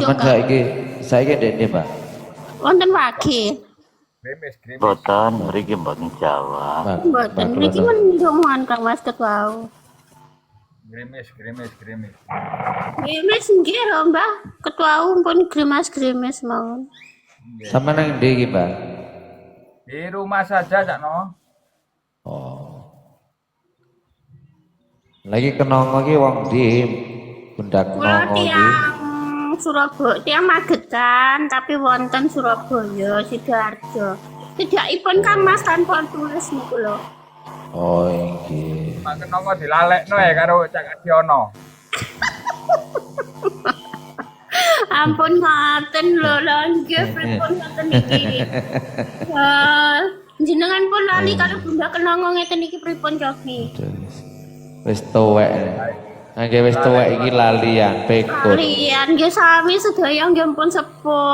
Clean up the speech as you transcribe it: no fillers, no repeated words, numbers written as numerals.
Sampeyan saiki ndek ndi, Pak? Wonten wage. Boten mriki mboten Jawa. Mboten niki menungan Kang Mas Ketau. Grimis. Grimis nggih lho, Mbah. Ketua pun grimas-grimis mawon. Sampeyan nang ndi iki, Pak? Di rumah saja, Cakno. Oh. Lagi kenongo iki wong ndi? Bundak Kula nongo iki. tiang Surabaya, tiang Magetan, tapi wonten Surabaya, Sidoarjo. Tidakipun Kang Mas tanpa tulis niku lho. Oh, iki. Mak kenongo dilalekno ya karo Cak Adiono. Ampun ngoten lho, lho nggih pripun ngoten iki. Jenengan pun lali kalau Bunda Kenongo ngeten iki pripun Coki? Wis tuwek. Nggih wis tuwek iki lalian, pekut. Kalian nggih sami sedaya nggih pun sepuh.